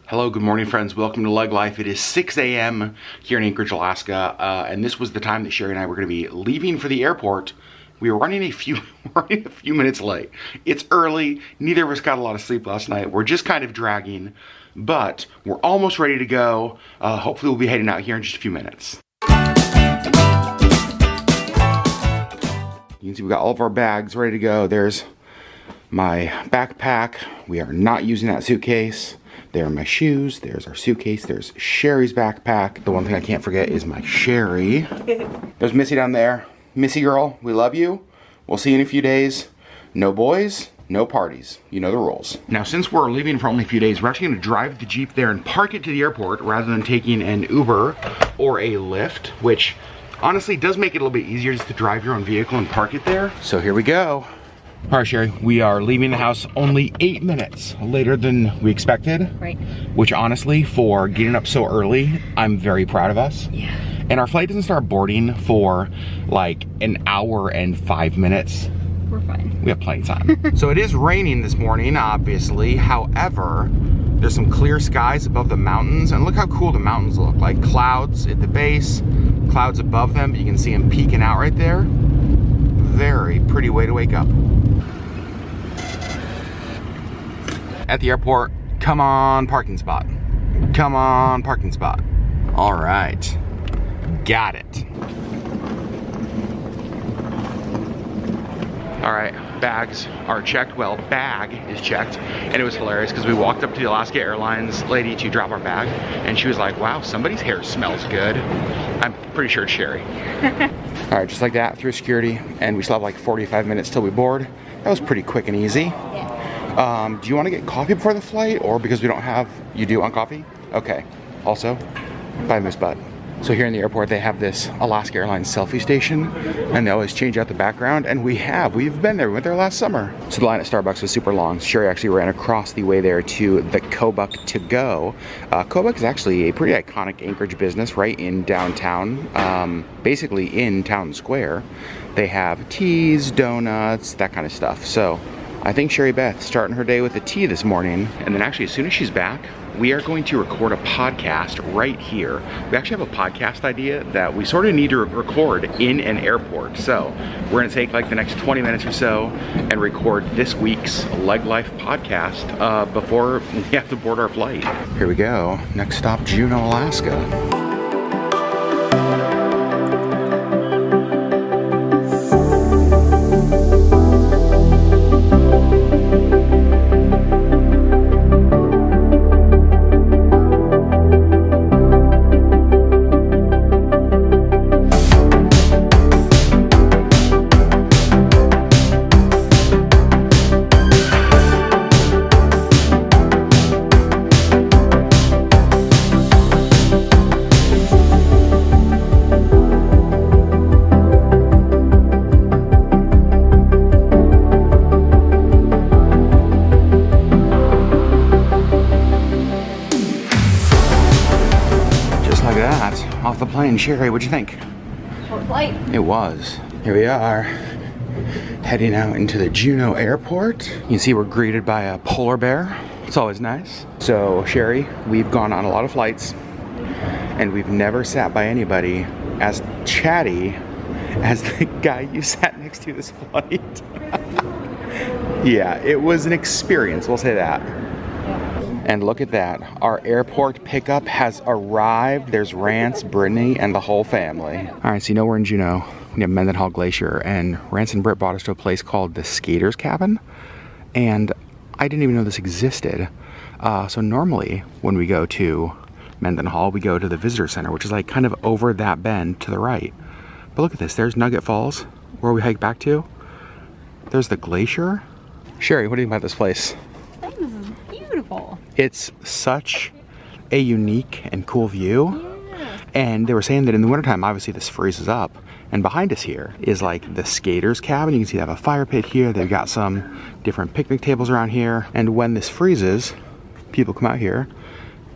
Hello, good morning, friends. Welcome to Leg Life. It is 6 a.m. here in Anchorage, Alaska, and this was the time that Sherry and I were going to be leaving for the airport. We were running a few minutes late. It's early. Neither of us got a lot of sleep last night. We're just kind of dragging, but we're almost ready to go. Hopefully, we'll be heading out here in just a few minutes. You can see we got all of our bags ready to go. There's my backpack. We are not using that suitcase. There are my shoes, there's our suitcase, there's Sherry's backpack. The one thing I can't forget is my Sherry. There's Missy down there. Missy girl, we love you. We'll see you in a few days. No boys, no parties. You know the rules. Now, since we're leaving for only a few days, we're actually gonna drive the Jeep there and park it to the airport rather than taking an Uber or a Lyft, which honestly does make it a little bit easier just to drive your own vehicle and park it there. So here we go. All right, Sherry, we are leaving the house only 8 minutes later than we expected. Right. Which honestly, for getting up so early, I'm very proud of us. Yeah. And our flight doesn't start boarding for like an hour and 5 minutes. We're fine. We have plenty of time. So it is raining this morning, obviously. However, there's some clear skies above the mountains, and look how cool the mountains look. Like clouds at the base, clouds above them, but you can see them peeking out right there. Very pretty way to wake up. At the airport, come on, parking spot. Come on, parking spot. All right, got it. All right, bags are checked. Well, bag is checked. And it was hilarious because we walked up to the Alaskan Airlines lady to drop our bag, and she was like, wow, somebody's hair smells good. I'm pretty sure it's Sherry. All right, just like that, through security, and we still have like 45 minutes till we board. That was pretty quick and easy. Yeah. Do you want to get coffee before the flight, or because we don't have, you do want coffee? Okay. Also, bye Moose Butt. So here in the airport, they have this Alaska Airlines selfie station, and they always change out the background, and we've been there, we went there last summer. So the line at Starbucks was super long. Sherry actually ran across the way there to the Kobuk to go. Kobuk is actually a pretty iconic Anchorage business right in downtown, basically in town square. They have teas, donuts, that kind of stuff. So I think Sherry Beth starting her day with a tea this morning. And then actually, as soon as she's back, we are going to record a podcast right here. We actually have a podcast idea that we sort of need to record in an airport. So we're gonna take like the next 20 minutes or so and record this week's Leg Life podcast before we have to board our flight. Here we go. Next stop, Juneau, Alaska. Off the plane. Sherry, what'd you think? Short flight. It was. Here we are, heading out into the Juneau airport. You can see we're greeted by a polar bear. It's always nice. So, Sherry, we've gone on a lot of flights, and we've never sat by anybody as chatty as the guy you sat next to this flight. Yeah, it was an experience, we'll say that. And look at that, our airport pickup has arrived. There's Rance, Brittany, and the whole family. All right, so you know we're in Juneau. We have Mendenhall Glacier, and Rance and Britt brought us to a place called the Skaters Cabin. And I didn't even know this existed. So normally when we go to Mendenhall, we go to the visitor center, which is like kind of over that bend to the right. But look at this, there's Nugget Falls, where we hike back to. There's the glacier. Sherry, what do you think about this place? Beautiful. It's such a unique and cool view. Yeah. And they were saying that in the wintertime, obviously this freezes up. And behind us here is like the skaters cabin. You can see they have a fire pit here. They've got some different picnic tables around here. And when this freezes, people come out here,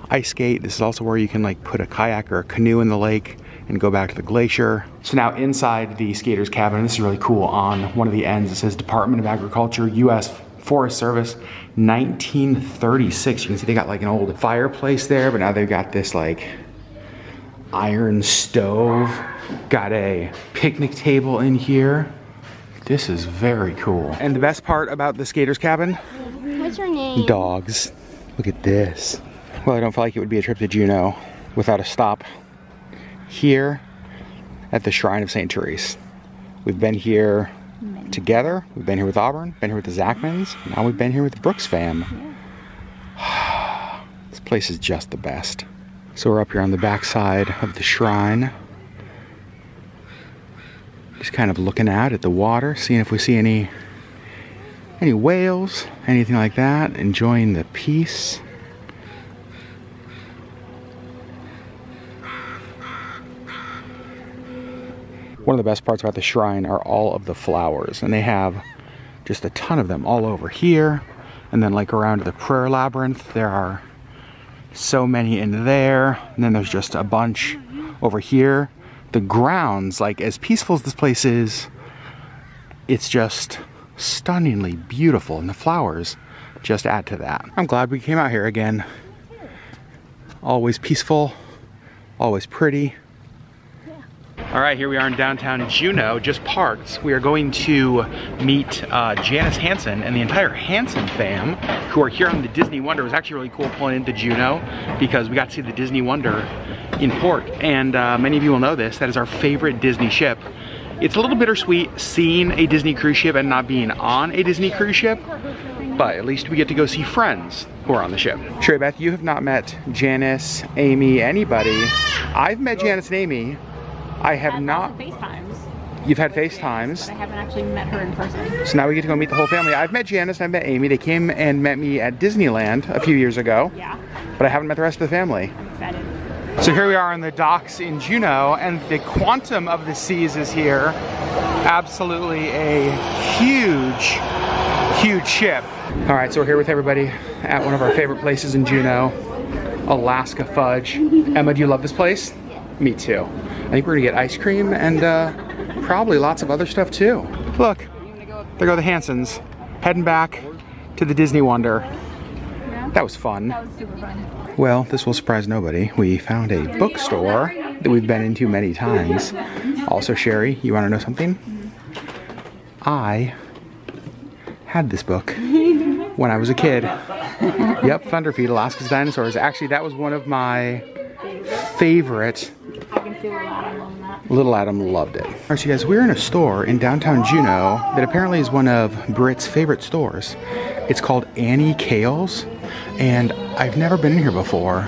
ice skate. This is also where you can like put a kayak or a canoe in the lake and go back to the glacier. So now inside the skaters cabin, this is really cool, on one of the ends it says Department of Agriculture, U.S. Forest Service, 1936. You can see they got like an old fireplace there, but now they've got this like iron stove. Got a picnic table in here. This is very cool. And the best part about the skater's cabin? What's your name? Dogs. Look at this. Well, I don't feel like it would be a trip to Juneau without a stop here at the Shrine of St. Therese. We've been here together. We've been here with Auburn, been here with the Zachmans. Now we've been here with the Brooks fam. Yeah. This place is just the best. So we're up here on the backside of the shrine. Just kind of looking out at the water, seeing if we see any whales, anything like that. Enjoying the peace. One of the best parts about the shrine are all of the flowers, and they have just a ton of them all over here. And then like around the prayer labyrinth, there are so many in there. And then there's just a bunch over here. The grounds, like as peaceful as this place is, it's just stunningly beautiful, and the flowers just add to that. I'm glad we came out here again. Always peaceful, always pretty. All right, here we are in downtown Juneau, just parked. We are going to meet Janice Hansen and the entire Hansen fam, who are here on the Disney Wonder. It was actually really cool pulling into Juneau because we got to see the Disney Wonder in port. And many of you will know this, that is our favorite Disney ship. It's a little bittersweet seeing a Disney cruise ship and not being on a Disney cruise ship, but at least we get to go see friends who are on the ship. Sherry Beth, you have not met Janice, Amy, anybody. I've met Janice and Amy. I have not. FaceTimes. You've had FaceTimes. But I haven't actually met her in person. So now we get to go meet the whole family. I've met Janice and I've met Amy. They came and met me at Disneyland a few years ago. Yeah. But I haven't met the rest of the family. I'm excited. So here we are on the docks in Juneau, and the Quantum of the Seas is here. Absolutely a huge, huge ship. All right, so we're here with everybody at one of our favorite places in Juneau, Alaska Fudge. Emma, do you love this place? Me too. I think we're gonna get ice cream and probably lots of other stuff too. Look, there go the Hansens, heading back to the Disney Wonder. Yeah. That was fun. That was super fun. Well, this will surprise nobody. We found a bookstore that we've been into many times. Also, Sherry, you wanna know something? I had this book when I was a kid. Yep, Thunderfeet, Alaska's Dinosaurs. Actually, that was one of my favorite. I can see Little Adam loving that. Little Adam loved it. Alright, so you guys, we're in a store in downtown Juneau that apparently is one of Britt's favorite stores. It's called Annie Kale's, and I've never been in here before.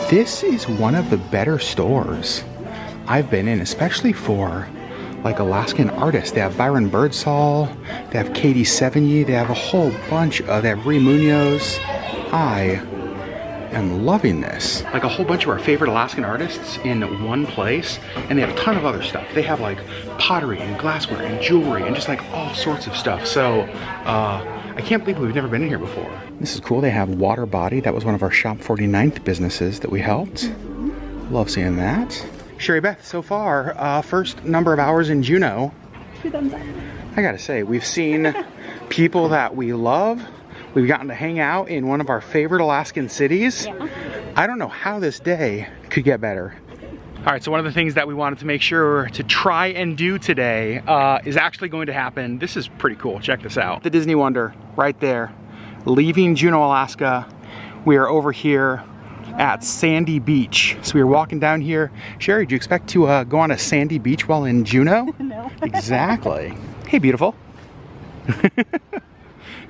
This is one of the better stores I've been in, especially for like Alaskan artists. They have Byron Birdsall, they have Katie Sevigny, they have a whole bunch of, they have Ree Munoz. I am loving this. Like a whole bunch of our favorite Alaskan artists in one place, and they have a ton of other stuff. They have like pottery and glassware and jewelry and just like all sorts of stuff. So I can't believe we've never been in here before. This is cool. They have Water Body. That was one of our Shop 49th businesses that we helped. Love seeing that. Sherry Beth, so far, first number of hours in Juneau. 2 thumbs up. I gotta say, we've seen people that we love. We've gotten to hang out in one of our favorite Alaskan cities. Yeah. I don't know how this day could get better. All right, so one of the things that we wanted to make sure to try and do today is actually going to happen. This is pretty cool, check this out. The Disney Wonder, right there. Leaving Juneau, Alaska. We are over here at Sandy Beach. So we were walking down here. Sherry, do you expect to go on a sandy beach while in Juneau? No. Exactly. Hey, beautiful.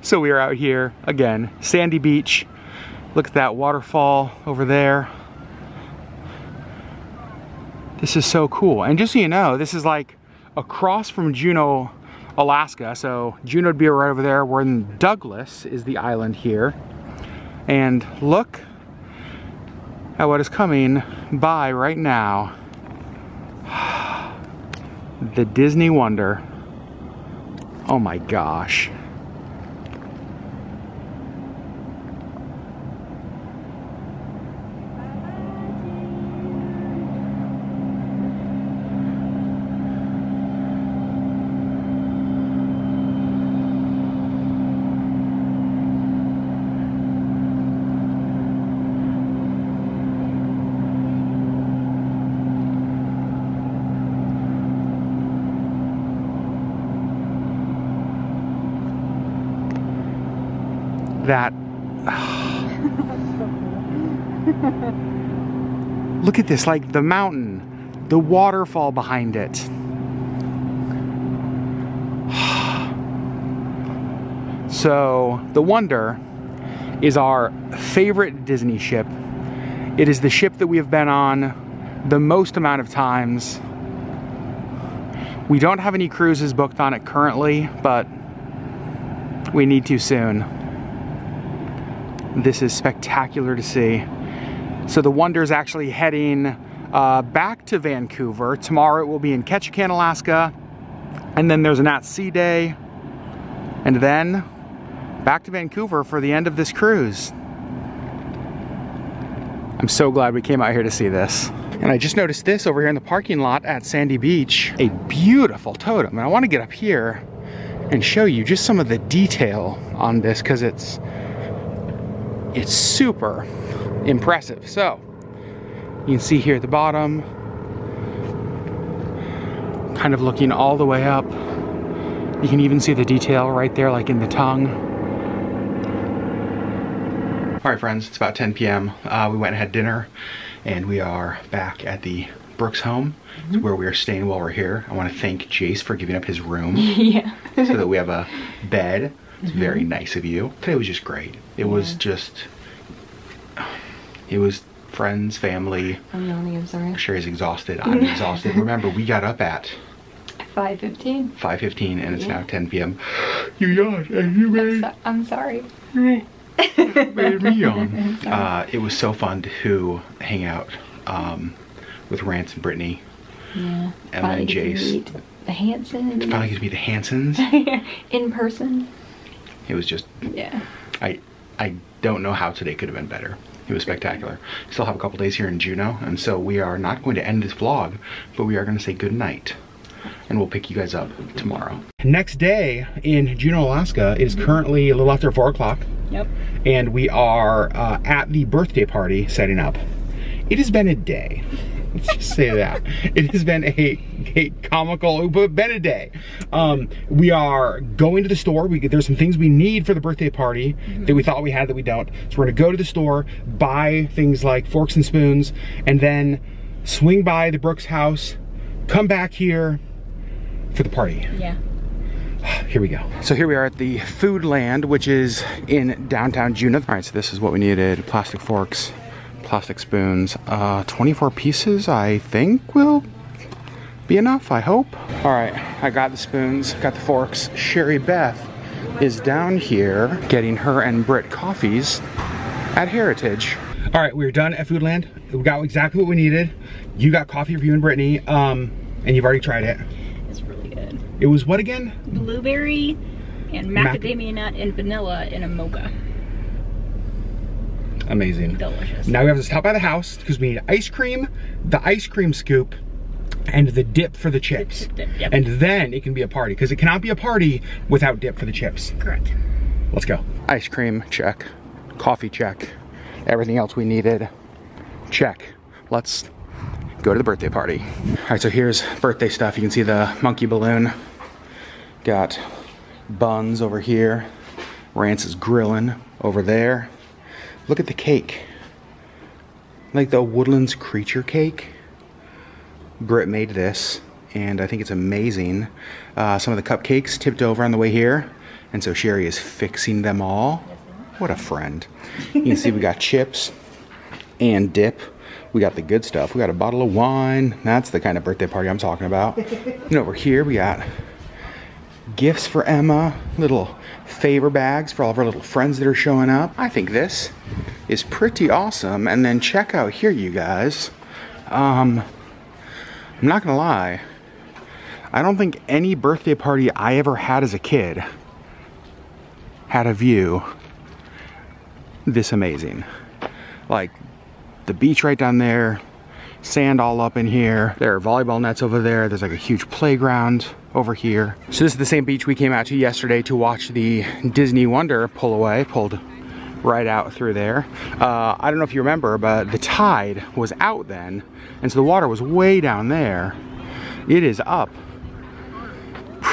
So we are out here again, Sandy Beach. Look at that waterfall over there. This is so cool. And just so you know, this is like across from Juneau, Alaska. So Juneau would be right over there. We're in Douglas is the island here. And look at what is coming by right now. The Disney Wonder. Oh my gosh. that. Look at this, like the mountain, the waterfall behind it. So the Wonder is our favorite Disney ship. It is the ship that we have been on the most amount of times. We don't have any cruises booked on it currently, but we need to soon. This is spectacular to see. So the Wonder is actually heading back to Vancouver. Tomorrow it will be in Ketchikan, Alaska. And then there's an at-sea day. And then back to Vancouver for the end of this cruise. I'm so glad we came out here to see this. And I just noticed this over here in the parking lot at Sandy Beach. A beautiful totem. And I want to get up here and show you just some of the detail on this because it's super impressive. So you can see here at the bottom, kind of looking all the way up. You can even see the detail right there, like in the tongue. All right, friends, it's about 10 p.m. We went and had dinner, and we are back at the Brooks home. It's where we are staying while we're here. I want to thank Jace for giving up his room. Yeah. So that we have a bed. It's very nice of you. Today was just great. It was just, it was friends, family. I'm yawning, I'm sorry. Sherry's exhausted. I'm exhausted. Remember, we got up at 5:15. 5:15 and it's now 10 p.m. You yawned and you made I'm sorry. made me yawn. It was so fun to hang out with Rance and Brittany. Yeah. Emma and Jace. The Hansens. Finally get to meet the Hansens. In person. It was just, yeah. I don't know how today could have been better. It was spectacular. Still have a couple days here in Juneau, and so we are not going to end this vlog, but we are going to say good night. And we'll pick you guys up tomorrow. Next day in Juneau, Alaska, it is currently a little after 4 o'clock. Yep. And we are at the birthday party setting up. It has been a day. Let's just say that. It has been a comical, but been a day. We are going to the store. There's some things we need for the birthday party that we thought we had that we don't. So we're gonna go to the store, buy things like forks and spoons, and then swing by the Brooks house, come back here for the party. Yeah. Here we go. So here we are at the Food Land, which is in downtown Juneau. All right, so this is what we needed. Plastic forks, plastic spoons, 24 pieces I think will be enough, I hope. All right, I got the spoons, got the forks. Sherry Beth is down here getting her and Britt coffees at Heritage. All right, we're done at Foodland. We got exactly what we needed. You got coffee for you and Brittany, and you've already tried it. It's really good. It was what again? Blueberry and macadamia nut and vanilla in a mocha. Amazing. Delicious. Now we have to stop by the house because we need ice cream, the ice cream scoop, and the dip for the chips. Dip, yep. And then it can be a party, because it cannot be a party without dip for the chips. Correct. Let's go. Ice cream, check. Coffee, check. Everything else we needed, check. Let's go to the birthday party. All right, so here's birthday stuff. You can see the monkey balloon. Got buns over here. Rance is grilling over there. Look at the cake. Like the Woodlands Creature cake. Britt made this, and I think it's amazing. Some of the cupcakes tipped over on the way here, and so Sherry is fixing them all. What a friend. You can see we got chips and dip. We got the good stuff. We got a bottle of wine. That's the kind of birthday party I'm talking about. And over here we got gifts for Emma, little favor bags for all of our little friends that are showing up. I think this is pretty awesome. And then check out here, you guys. I'm not gonna lie, I don't think any birthday party I ever had as a kid had a view this amazing. Like the beach right down there, sand all up in here. There are volleyball nets over there. There's like a huge playground over here. So this is the same beach we came out to yesterday to watch the Disney Wonder pull away, pulled right out through there. I don't know if you remember, but the tide was out then, and so the water was way down there. It is up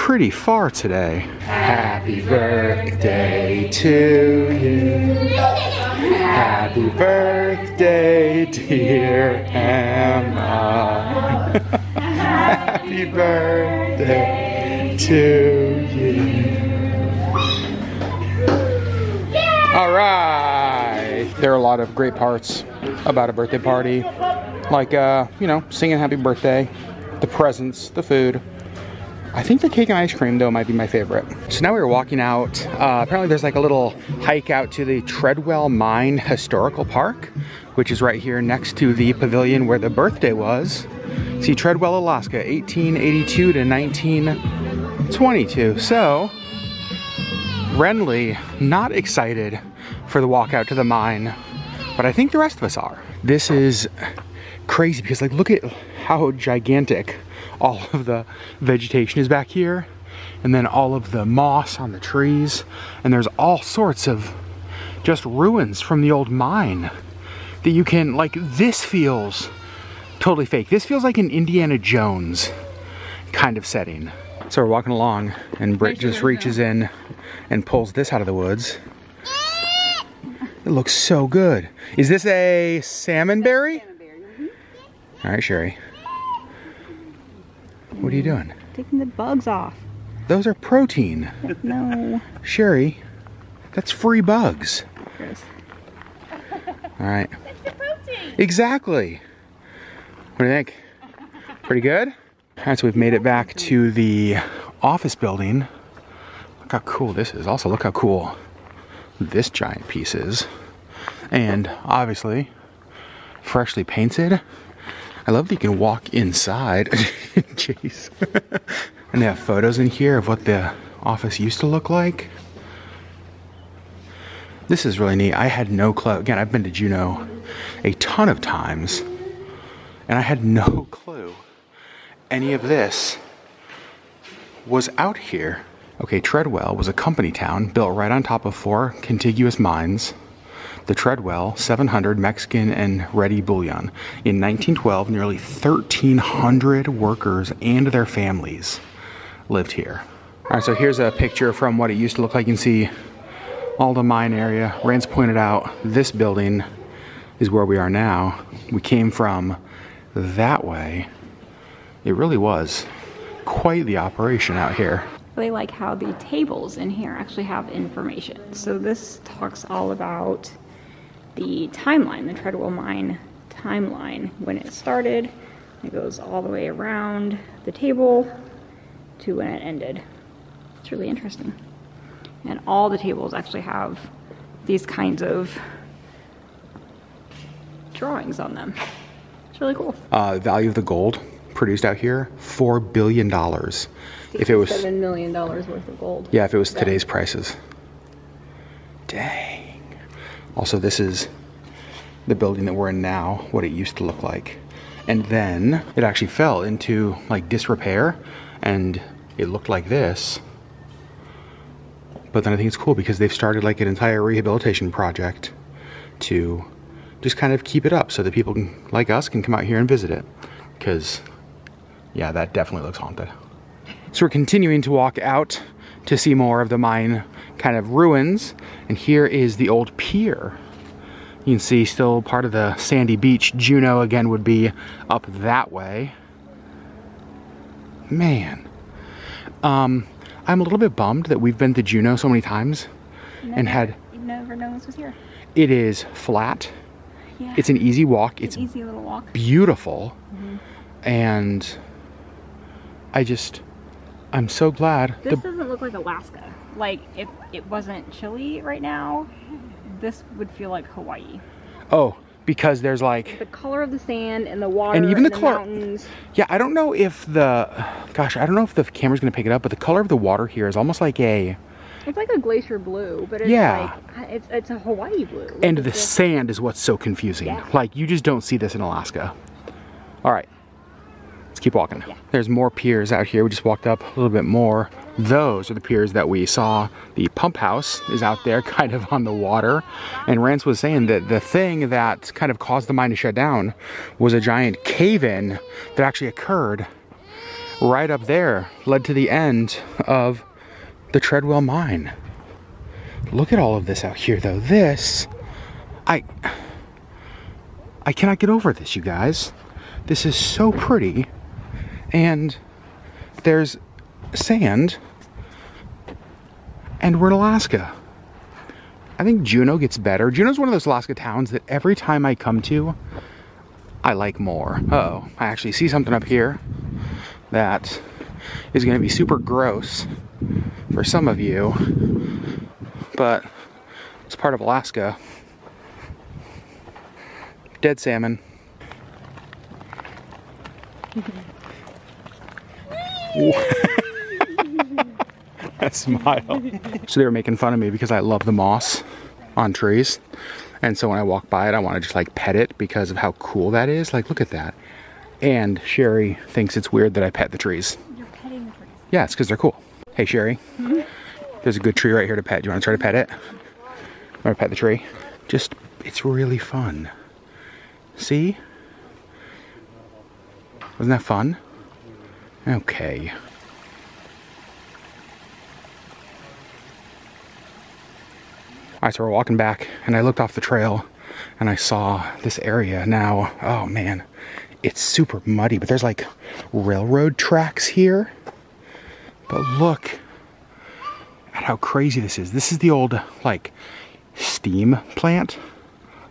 pretty far today. Happy birthday to you. Happy birthday, dear Emma. Happy birthday to you. All right. There are a lot of great parts about a birthday party. Like, you know, singing happy birthday, the presents, the food. I think the cake and ice cream, though, might be my favorite. So now we were walking out. Apparently there's like a little hike out to the Treadwell Mine Historical Park, which is right here next to the pavilion where the birthday was. See, Treadwell, Alaska, 1882 to 1922. So, Renly, not excited for the walk out to the mine, but I think the rest of us are. This is crazy because, like, look at how gigantic all of the vegetation is back here, and then all of the moss on the trees, and there's all sorts of just ruins from the old mine that you can, like, this feels totally fake. This feels like an Indiana Jones kind of setting. So we're walking along and Britt just reaches in and pulls this out of the woods. It looks so good. Is this a salmon berry? All right, Sherry. What are you doing? Taking the bugs off. Those are protein. No. Sherry, that's free bugs. Gross. All right. It's the protein. Exactly. What do you think? Pretty good? All right, so we've made it back to the office building. Look how cool this is. Also, look how cool this giant piece is. And obviously, freshly painted. I love that you can walk inside. Jeez. And they have photos in here of what the office used to look like. This is really neat. I had no clue. Again, I've been to Juneau a ton of times, and I had no clue any of this was out here. Okay, Treadwell was a company town built right on top of 4 contiguous mines. The Treadwell, 700 Mexican and ready bullion. In 1912, nearly 1,300 workers and their families lived here. All right, so here's a picture from what it used to look like. You can see all the mine area. Rance pointed out this building is where we are now. We came from that way. It really was quite the operation out here. I really like how the tables in here actually have information. So this talks all about the timeline, the Treadwell Mine timeline, when it started. It goes all the way around the table to when it ended. It's really interesting. And all the tables actually have these kinds of drawings on them. It's really cool. Value of the gold produced out here, $4 billion. If it was $7 million worth of gold. Yeah, if it was today's prices. Dang. Also, this is the building that we're in now, what it used to look like. And then it actually fell into like disrepair and it looked like this. But then I think it's cool because they've started like an entire rehabilitation project to just kind of keep it up so that people can, like us, can come out here and visit it. Because, yeah, that definitely looks haunted. So we're continuing to walk out to see more of the mine kind of ruins. And here is the old pier. You can see still part of the sandy beach. Juneau again would be up that way. Man. I'm a little bit bummed that we've been to Juneau so many times and had... You've never known this was here. It is flat. Yeah. It's an easy walk. It's an easy little walk. Beautiful. And I'm so glad. This doesn't look like Alaska. Like, if it wasn't chilly right now, this would feel like Hawaii. Oh, because there's like... The color of the sand and the water and even the color, mountains. Yeah, I don't know if the... Gosh, I don't know if the camera's going to pick it up, but the color of the water here is almost like a... It's like a glacier blue, but it's yeah. like... It's a Hawaii blue. And the sand is what's so confusing. Yeah. Like, you just don't see this in Alaska. All right. Let's keep walking. Yeah. There's more piers out here. We just walked up a little bit more. Those are the piers that we saw. The pump house is out there kind of on the water. And Rance was saying that the thing that kind of caused the mine to shut down was a giant cave-in that actually occurred right up there led to the end of the Treadwell Mine. Look at all of this out here though. This, I cannot get over this, you guys. This is so pretty, and there's sand, and we're in Alaska. I think Juneau gets better. Juneau's one of those Alaska towns that every time I come to, I like more. Uh-oh, I actually see something up here that is gonna be super gross for some of you, but it's part of Alaska. Dead salmon. That smile. So they were making fun of me because I love the moss on trees. And so when I walk by it, I want to just like pet it because of how cool that is. Like, look at that. And Sherry thinks it's weird that I pet the trees. You're petting the trees. Yeah, it's because they're cool. Hey, Sherry. There's a good tree right here to pet. Do you want to try to pet it? Want to pet the tree? Just, it's really fun. See? Wasn't that fun? Okay. Alright, so we're walking back, and I looked off the trail, and I saw this area. Now, oh man, it's super muddy, but there's like railroad tracks here. But look at how crazy this is. This is the old, like, steam plant,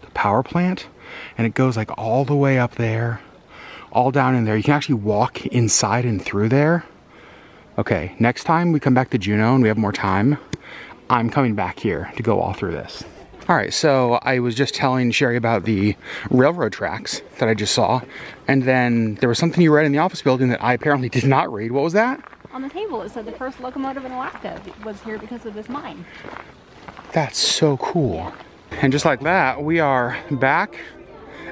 the power plant, and it goes like all the way up there, all down in there. You can actually walk inside and through there. Okay, next time we come back to Juneau and we have more time, I'm coming back here to go all through this. All right, so I was just telling Sherry about the railroad tracks that I just saw, and then there was something you read in the office building that I apparently did not read. What was that? On the table, it said the first locomotive in Alaska was here because of this mine. That's so cool. Yeah. And just like that, we are back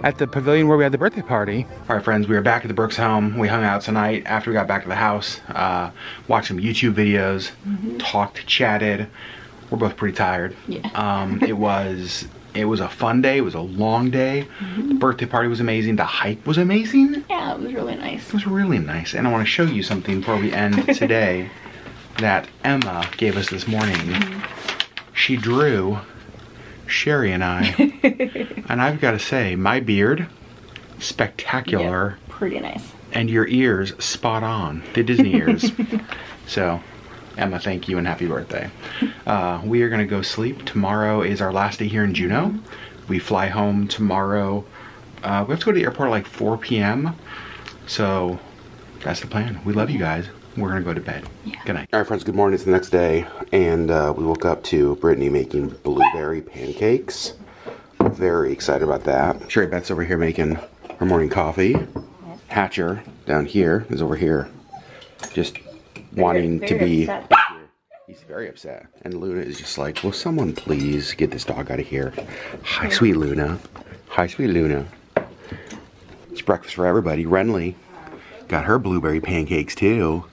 at the pavilion where we had the birthday party. All right, friends, we are back at the Brooks home. We hung out tonight after we got back to the house, watched some YouTube videos, talked, chatted. We're both pretty tired. Yeah. It was a fun day. It was a long day. The birthday party was amazing. The hike was amazing. Yeah, it was really nice. It was really nice. And I want to show you something before we end today that Emma gave us this morning. She drew Sherry and I. And I've got to say, my beard, spectacular. Yep, pretty nice. And your ears, spot on. The Disney ears. So, Emma, thank you and happy birthday. We are gonna go sleep. Tomorrow is our last day here in Juneau. We fly home tomorrow. We have to go to the airport at like 4 p.m. So that's the plan. We love you guys. We're gonna go to bed. Yeah. Good night. All right, friends, good morning. It's the next day, and we woke up to Brittany making blueberry pancakes. I'm very excited about that. Sherry Beth's over here making her morning coffee. Hatcher down here is over here just wanting to be here. He's very upset. And Luna is just like, will someone please get this dog out of here? Hi, sweet Luna. Hi, sweet Luna. It's breakfast for everybody. Renly got her blueberry pancakes too.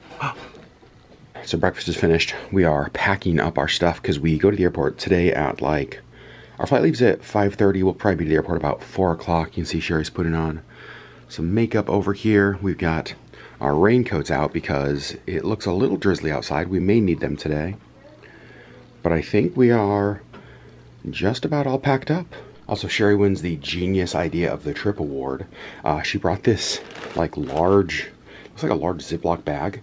So breakfast is finished. We are packing up our stuff because we go to the airport today at like, our flight leaves at 5:30. We'll probably be to the airport about 4 o'clock. You can see Sherry's putting on some makeup over here. We've got our raincoats out because it looks a little drizzly outside. We may need them today. But I think we are just about all packed up. Also, Sherry wins the Genius Idea of the Trip Award. She brought this like large, looks like a large Ziploc bag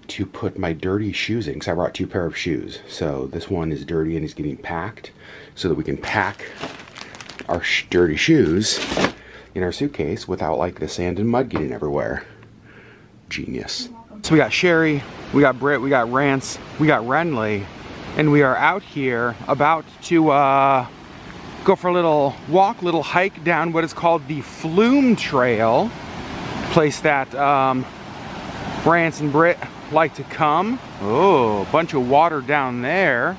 to put my dirty shoes in, because I brought 2 pairs of shoes. So this one is dirty and is getting packed so that we can pack our dirty shoes in our suitcase without like the sand and mud getting everywhere. Genius. So we got Sherry, we got Britt, we got Rance, we got Renly, and we are out here about to go for a little walk, little hike down what is called the Flume Trail, place that Rance and Britt like to come. Oh, a bunch of water down there.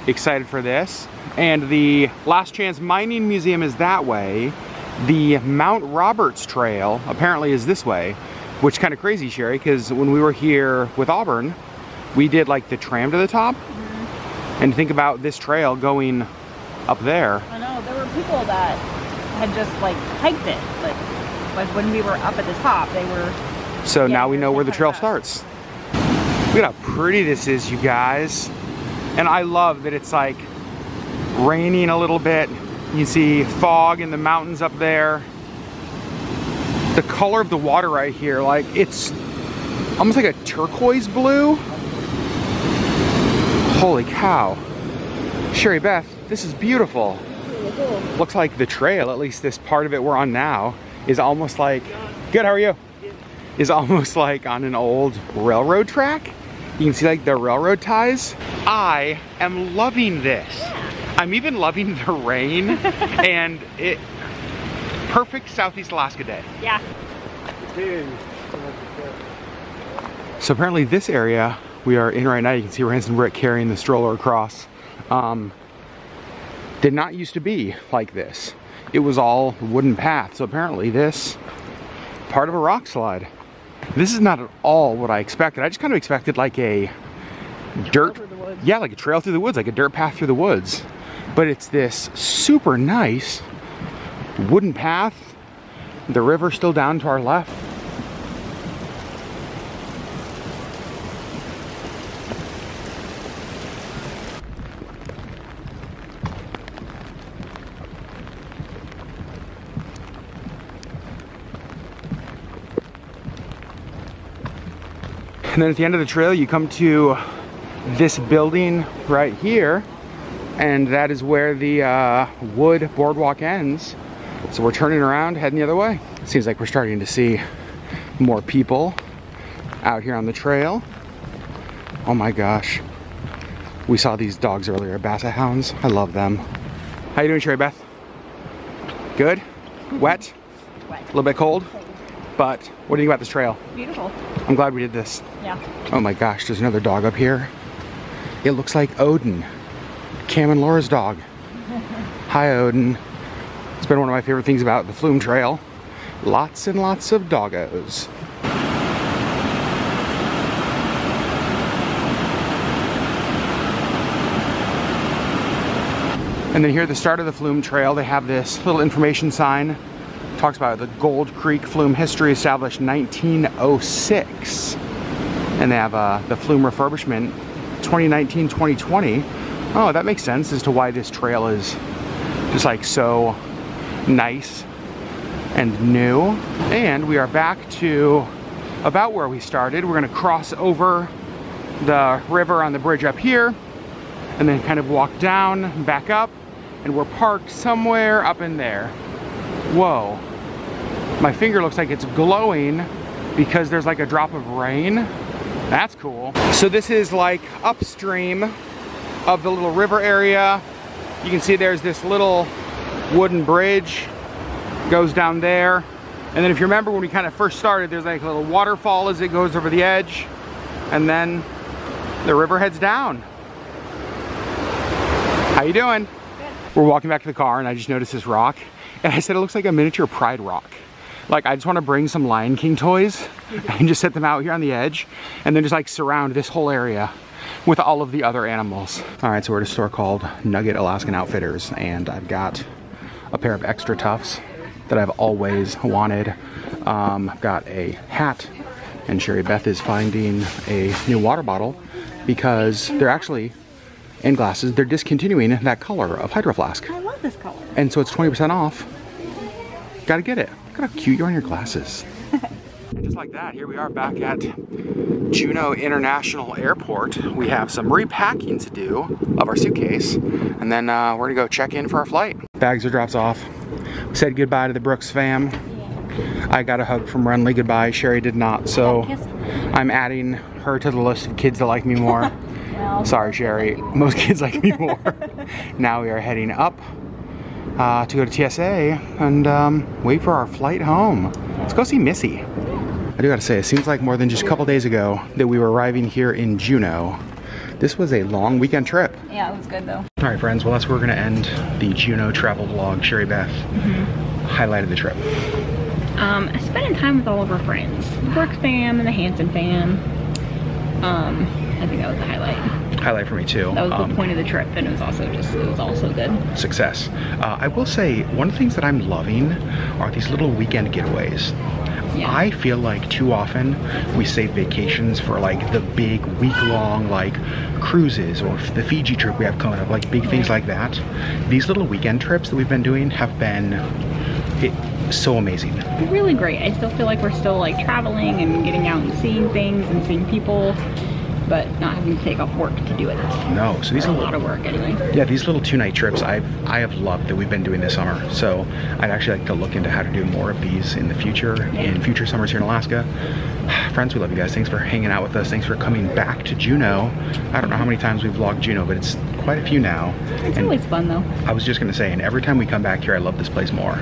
Excited for this. And the Last Chance Mining Museum is that way. The Mount Roberts Trail apparently is this way, which is kind of crazy, Sherry, because when we were here with Auburn, we did like the tram to the top. And think about this trail going up there. I know, there were people that had just like hiked it. Like when we were up at the top, they were So now we know where the trail starts. Look at how pretty this is, you guys. And I love that it's like raining a little bit. You see fog in the mountains up there. The color of the water right here, like it's almost like a turquoise blue. Holy cow. Sherry Beth, this is beautiful. Looks like the trail, at least this part of it we're on now, is almost like, good, how are you? Is almost like on an old railroad track. You can see like the railroad ties. I am loving this. I'm even loving the rain and it, perfect Southeast Alaska day. Yeah. So apparently this area we are in right now, you can see Hansen Brick carrying the stroller across, did not used to be like this. It was all wooden path. So apparently this part of a rock slide. This is not at all what I expected. I just kind of expected like a dirt, yeah, like a trail through the woods, like a dirt path through the woods. But it's this super nice wooden path. The river still down to our left. And then at the end of the trail, you come to this building right here, and that is where the wood boardwalk ends. So we're turning around, heading the other way. Seems like we're starting to see more people out here on the trail. Oh my gosh. We saw these dogs earlier, Basset Hounds. I love them. How you doing, Sherry Beth? Good? Wet? Wet. A little bit cold? But what do you think about this trail? Beautiful. I'm glad we did this. Yeah. Oh my gosh, there's another dog up here. It looks like Odin, Cam and Laura's dog. Hi, Odin. It's been one of my favorite things about the Flume Trail. Lots and lots of doggos. And then here at the start of the Flume Trail, they have this little information sign. Talks about the Gold Creek Flume history, established 1906. And they have the Flume refurbishment 2019-2020. Oh, that makes sense as to why this trail is just like so nice and new. And we are back to about where we started. We're gonna cross over the river on the bridge up here and then kind of walk down, back up, and we're parked somewhere up in there. Whoa. My finger looks like it's glowing because there's like a drop of rain. That's cool. So this is like upstream of the little river area. You can see there's this little wooden bridge goes down there. And then if you remember when we kind of first started, there's like a little waterfall as it goes over the edge. And then the river heads down. How you doing? Good. We're walking back to the car and I just noticed this rock. And I said it looks like a miniature Pride rock. Like I just want to bring some Lion King toys and just set them out here on the edge and then just like surround this whole area with all of the other animals. All right, so we're at a store called Nugget Alaskan Outfitters and I've got a pair of extra tufts that I've always wanted. I've got a hat and Sherry Beth is finding a new water bottle because they're actually, and glasses, they're discontinuing that color of Hydro Flask. I love this color. And so it's 20% off. Gotta get it. Look how cute you are in your glasses. And just like that, here we are back at Juneau International Airport. We have some repacking to do of our suitcase, and then we're gonna go check in for our flight. Bags are dropped off. We said goodbye to the Brooks fam. Yeah. I got a hug from Renly, goodbye. Sherry did not, so I'm adding her to the list of kids that like me more. Well, sorry, Sherry. Most kids like me more. Now we are heading up to go to TSA and wait for our flight home. Let's go see Missy. I do gotta say, it seems like more than just a couple days ago that we were arriving here in Juneau. This was a long weekend trip. Yeah, it was good though. All right, friends, well that's where we're gonna end the Juneau travel vlog. Sherry Beth, highlighted the trip. Spending time with all of our friends. The Brooks fam and the Hansen fam. I think that was the highlight. Highlight for me too. That was the point of the trip, and it was also good. Success. I will say, one of the things that I'm loving are these little weekend getaways. Yeah. I feel like too often we save vacations for like the big week-long like cruises or the Fiji trip we have coming up, like big things like that. These little weekend trips that we've been doing have been so amazing. Really great. I still feel like we're still like traveling and getting out and seeing things and seeing people, but not having to take off work to do it. No, so these are a lot of work anyway. Yeah, these little 2-night trips I have loved that we've been doing this summer. So I'd actually like to look into how to do more of these in the future, in future summers here in Alaska. Friends, we love you guys. Thanks for hanging out with us. Thanks for coming back to Juneau. I don't know how many times we've vlogged Juneau, but it's quite a few now. It's always fun though. I was just gonna say, and every time we come back here, I love this place more,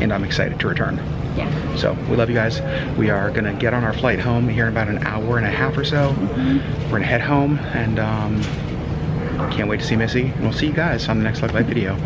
and I'm excited to return. Yeah. So we love you guys. We are gonna get on our flight home here in about an hour and a half or so. We're gonna head home, and can't wait to see Missy. And we'll see you guys on the next Life video.